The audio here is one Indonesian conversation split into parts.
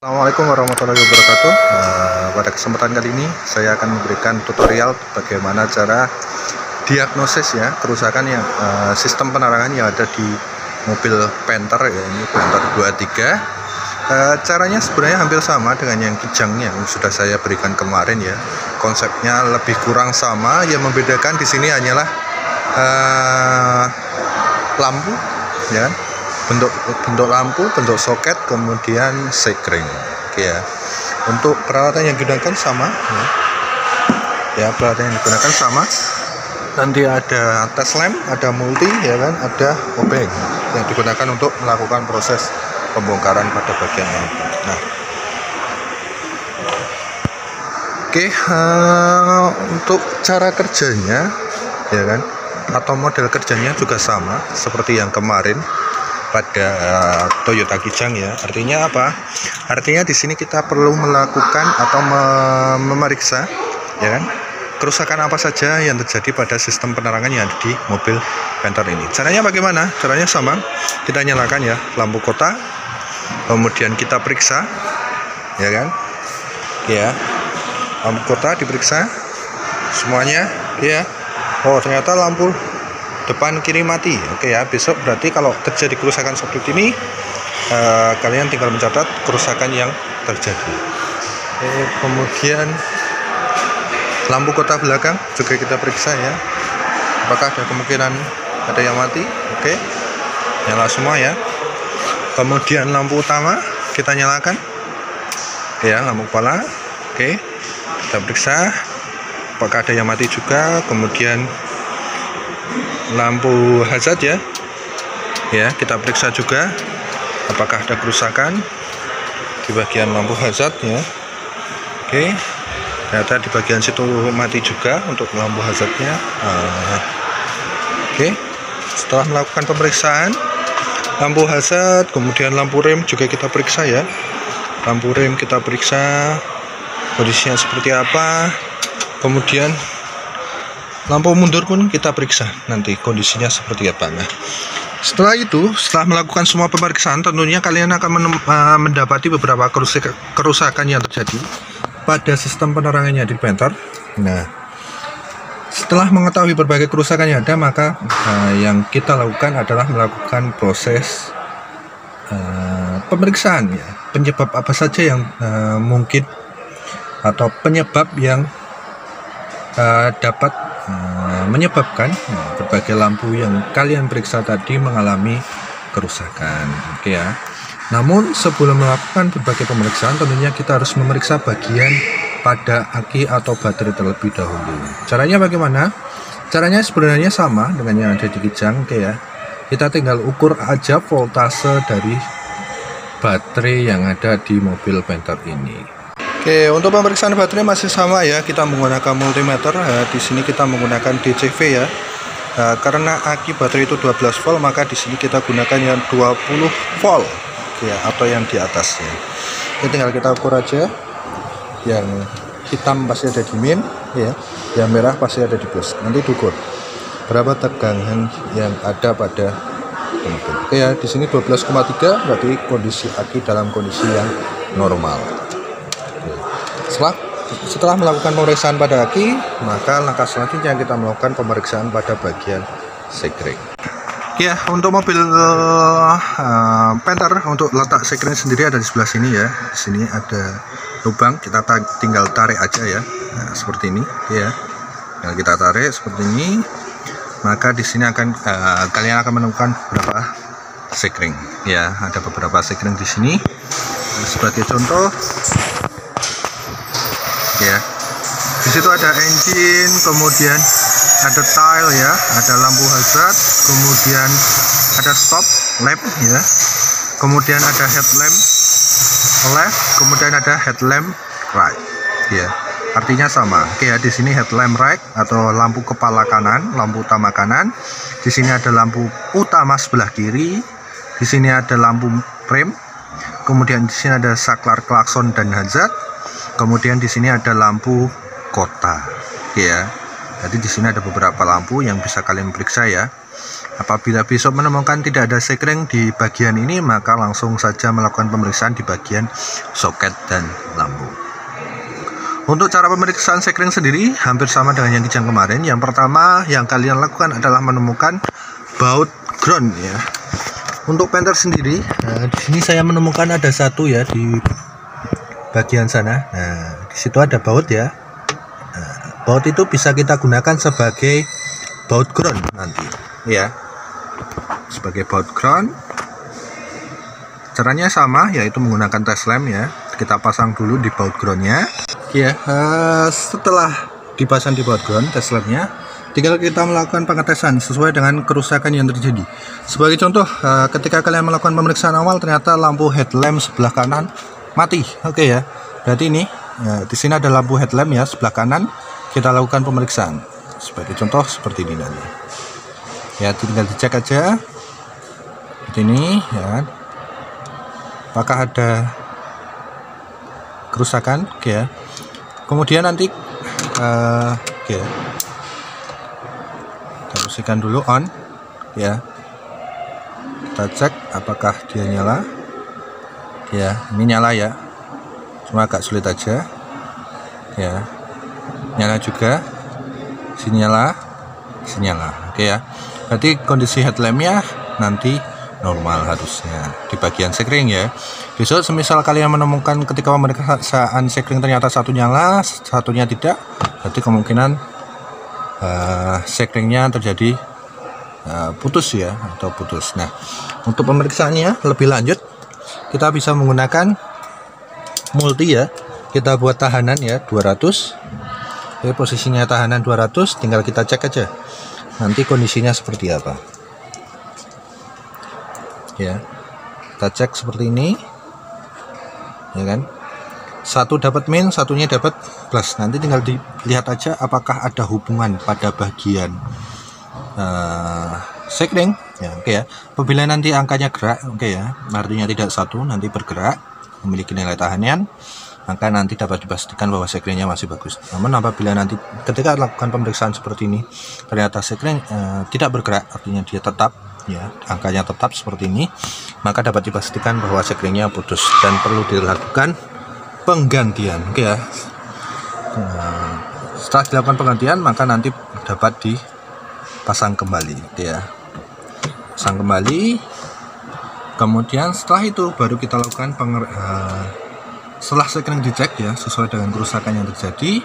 Assalamualaikum warahmatullahi wabarakatuh. Pada kesempatan kali ini saya akan memberikan tutorial bagaimana cara diagnosis ya kerusakan yang sistem penerangan yang ada di mobil Panther ya, ini Panther 23. Caranya sebenarnya hampir sama dengan yang Kijang yang sudah saya berikan kemarin ya. Konsepnya lebih kurang sama, yang membedakan di sini hanyalah lampu ya. Bentuk lampu, bentuk soket, kemudian sekring. Oke ya. Untuk peralatan yang digunakan sama ya, peralatan yang digunakan sama. Nanti ada tes lamp, ada multi ya kan, ada obeng yang digunakan untuk melakukan proses pembongkaran pada bagian ini. Nah, oke, untuk cara kerjanya ya kan, atau model kerjanya juga sama seperti yang kemarin pada Toyota Kijang ya. Artinya apa? Artinya di sini kita perlu melakukan atau memeriksa ya kan, kerusakan apa saja yang terjadi pada sistem penerangan yang ada di mobil Panther ini. Caranya bagaimana? Caranya sama. Kita nyalakan ya lampu kota, kemudian kita periksa ya kan. Ya. Lampu kota diperiksa semuanya ya. Oh, ternyata lampu depan kiri mati. Oke ya, besok berarti kalau terjadi kerusakan seperti ini kalian tinggal mencatat kerusakan yang terjadi. Kemudian lampu kota belakang juga kita periksa ya, apakah ada kemungkinan ada yang mati. Oke, nyala semua ya. Kemudian lampu utama kita nyalakan ya, lampu kepala. Oke, kita periksa apakah ada yang mati juga. Kemudian lampu hazard ya kita periksa juga apakah ada kerusakan di bagian lampu hazard ya. Oke, ternyata di bagian situ mati juga untuk lampu hazardnya. Oke, setelah melakukan pemeriksaan lampu hazard, kemudian lampu rem juga kita periksa ya. Lampu rem kita periksa kondisinya seperti apa, kemudian lampu mundur pun kita periksa nanti kondisinya seperti apa. Nah, setelah itu, setelah melakukan semua pemeriksaan, tentunya kalian akan mendapati beberapa kerusakan yang terjadi pada sistem penerangannya di Panther. Nah, setelah mengetahui berbagai kerusakan yang ada, maka yang kita lakukan adalah melakukan proses pemeriksaan ya, penyebab apa saja yang mungkin atau penyebab yang dapat menyebabkan berbagai lampu yang kalian periksa tadi mengalami kerusakan. Oke ya. Namun sebelum melakukan berbagai pemeriksaan, tentunya kita harus memeriksa bagian pada aki atau baterai terlebih dahulu. Caranya bagaimana? Caranya sebenarnya sama dengan yang ada di Kijang. Oke ya. Kita tinggal ukur aja voltase dari baterai yang ada di mobil Panther ini. Oke, untuk pemeriksaan baterai masih sama ya, kita menggunakan multimeter. Di sini kita menggunakan DCV ya. Karena aki baterai itu 12 volt, maka di sini kita gunakan yang 20 volt ya, atau yang di atasnya. Ini tinggal kita ukur aja. Yang hitam pasti ada di min ya, yang merah pasti ada di plus. Nanti diukur berapa tegangan yang ada pada mobil. Oke ya, di sini 12,3 berarti kondisi aki dalam kondisi yang normal. Setelah melakukan pemeriksaan pada aki, maka langkah selanjutnya kita melakukan pemeriksaan pada bagian sekring. Ya, untuk mobil Panther, untuk letak sekring sendiri ada di sebelah sini ya. Di sini ada lubang, kita tinggal tarik aja ya. Nah, seperti ini ya. Kalau kita tarik seperti ini, maka di sini kalian akan menemukan beberapa sekring ya. Ada beberapa sekring di sini. Sebagai contoh ya, di situ ada engine, kemudian ada tile ya, ada lampu hazard, kemudian ada stop lamp ya, kemudian ada headlamp left, kemudian ada headlamp right ya. Artinya sama. Oke ya, di sini headlamp right atau lampu kepala kanan, lampu utama kanan. Di sini ada lampu utama sebelah kiri. Di sini ada lampu rem. Kemudian di sini ada saklar klakson dan hazard. Kemudian di sini ada lampu kota, ya. Jadi di sini ada beberapa lampu yang bisa kalian periksa ya. Apabila besok menemukan tidak ada sekring di bagian ini, maka langsung saja melakukan pemeriksaan di bagian soket dan lampu. Untuk cara pemeriksaan sekring sendiri hampir sama dengan yang kijang kemarin. Yang pertama yang kalian lakukan adalah menemukan baut ground ya. Untuk penter sendiri, di sini saya menemukan ada satu ya di bagian sana. Nah, di situ ada baut ya. Nah, baut itu bisa kita gunakan sebagai baut ground nanti ya. Sebagai baut ground, caranya sama, yaitu menggunakan tes lem ya. Kita pasang dulu di baut groundnya ya. Setelah dipasang di baut ground tes lemnya, tinggal kita melakukan pengetesan sesuai dengan kerusakan yang terjadi. Sebagai contoh, ketika kalian melakukan pemeriksaan awal ternyata lampu headlamp sebelah kanan mati. Oke ya, berarti ini di sini ada lampu headlamp ya sebelah kanan. Kita lakukan pemeriksaan sebagai contoh seperti ini nanti ya. Tinggal dicek aja seperti ini ya, apakah ada kerusakan. Oke ya. Kemudian nanti oke ya, kita posisikan dulu on ya. Kita cek apakah dia nyala ya. Ini nyala ya, cuma agak sulit aja ya. Nyala juga, sini nyala, sini nyala. Oke ya, berarti kondisi headlampnya nanti normal harusnya di bagian sekring ya. Besok semisal kalian menemukan ketika pemeriksaan sekring ternyata satu nyala, satunya tidak, berarti kemungkinan sekringnya terjadi putus ya, atau putus. Nah, untuk pemeriksaannya lebih lanjut kita bisa menggunakan multi ya. Kita buat tahanan ya 200. Oke, posisinya tahanan 200, tinggal kita cek aja nanti kondisinya seperti apa ya. Kita cek seperti ini ya kan, satu dapat min, satunya dapat plus. Nanti tinggal dilihat aja apakah ada hubungan pada bagian sekring ya. Oke ya, apabila nanti angkanya gerak, oke ya, artinya tidak satu, nanti bergerak memiliki nilai tahanan, maka nanti dapat dipastikan bahwa sekringnya masih bagus. Namun apabila nanti ketika lakukan pemeriksaan seperti ini ternyata sekring tidak bergerak, artinya dia tetap ya, angkanya tetap seperti ini, maka dapat dipastikan bahwa sekringnya putus dan perlu dilakukan penggantian. Oke ya. Setelah dilakukan penggantian, maka nanti dapat dipasang kembali ya. Pasang kembali. Kemudian setelah itu baru kita lakukan setelah sekring dicek ya sesuai dengan kerusakan yang terjadi,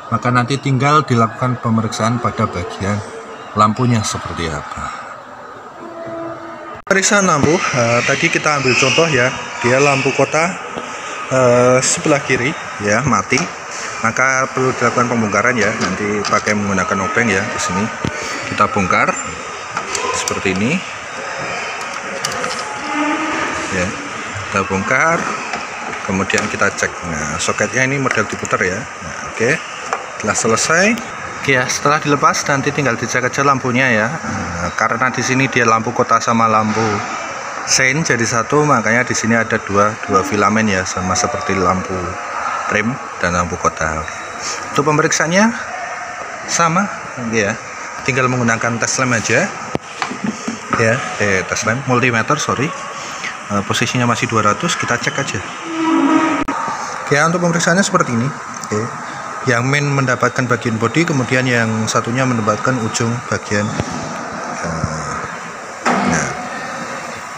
maka nanti tinggal dilakukan pemeriksaan pada bagian lampunya seperti apa. Pemeriksaan lampu tadi kita ambil contoh ya, dia lampu kota sebelah kiri ya mati, maka perlu dilakukan pembongkaran ya. Nanti pakai menggunakan obeng ya. Di sini kita bongkar seperti ini ya. Kita bongkar, kemudian kita cek. Nah, soketnya ini model diputar ya. Nah, oke, setelah selesai ya, setelah dilepas nanti tinggal dicek aja lampunya ya. Nah, karena di sini dia lampu kota sama lampu sein jadi satu, makanya di sini ada dua filamen ya, sama seperti lampu trim dan lampu kota. Untuk pemeriksaannya sama ya, tinggal menggunakan tes lem aja ya, tes lem multimeter, sorry. Posisinya masih 200, kita cek aja. Oke, untuk pemeriksaannya seperti ini. Oke. Yang main mendapatkan bagian bodi, kemudian yang satunya mendapatkan ujung bagian. Nah,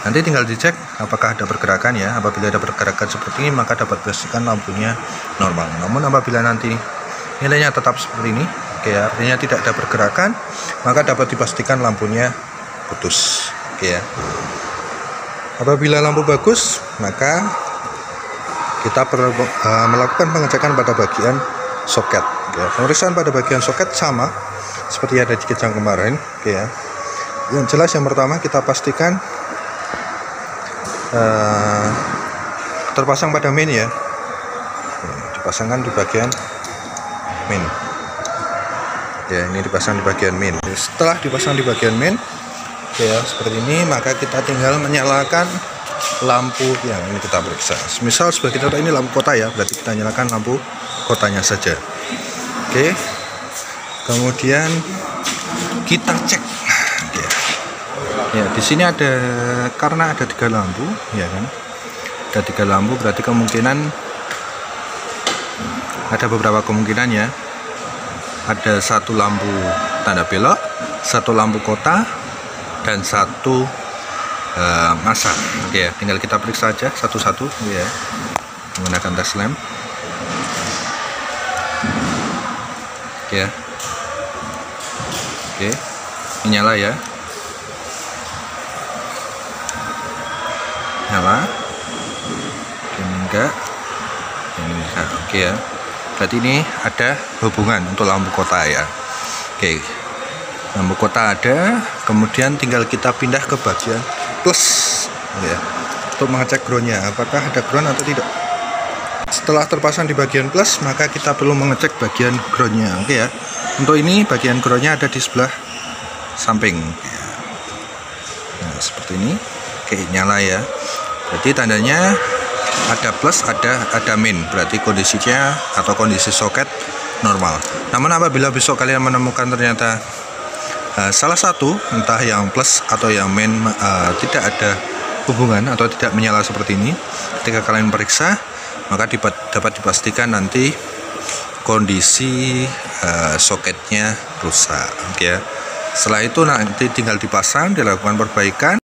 nanti tinggal dicek apakah ada pergerakan ya. Apabila ada pergerakan seperti ini, maka dapat pastikan lampunya normal. Namun apabila nanti nilainya tetap seperti ini, oke ya, artinya tidak ada pergerakan, maka dapat dipastikan lampunya putus. Oke ya. Apabila lampu bagus, maka kita perlu melakukan pengecekan pada bagian soket ya. Pemeriksaan pada bagian soket sama seperti ada di kijang kemarin ya. Yang jelas yang pertama kita pastikan terpasang pada main ya. Dipasangkan di bagian main ya, ini dipasang di bagian main. Setelah dipasang di bagian main ya seperti ini, maka kita tinggal menyalakan lampu yang ini kita periksa. Misal sebagai contoh ini lampu kota ya, berarti kita nyalakan lampu kotanya saja. Oke, kemudian kita cek ya. Ya, di sini ada, karena ada 3 lampu, ya kan? Ada 3 lampu, berarti kemungkinan ada beberapa kemungkinan ya. Ada 1 lampu tanda belok, 1 lampu kota, dan 1 masa. Oke ya, tinggal kita periksa aja satu-satu ya, menggunakan tes lamp. Oke ya. Oke, ini nyala ya. Nyala. Ini enggak. Ini enggak. Oke ya. Berarti ini ada hubungan untuk lampu kota ya. Oke, lampu kota ada, kemudian tinggal kita pindah ke bagian plus ya, untuk mengecek groundnya apakah ada ground atau tidak. Setelah terpasang di bagian plus, maka kita perlu mengecek bagian groundnya. Oke ya, untuk ini bagian groundnya ada di sebelah samping ya. Nah, seperti ini. Oke, nyala ya, berarti tandanya ada plus, ada min, berarti kondisinya atau kondisi soket normal. Namun apabila besok kalian menemukan ternyata salah satu, entah yang plus atau yang min tidak ada hubungan atau tidak menyala seperti ini, ketika kalian periksa, maka dapat dipastikan nanti kondisi soketnya rusak. Oke ya. Setelah itu nanti tinggal dipasang, dilakukan perbaikan.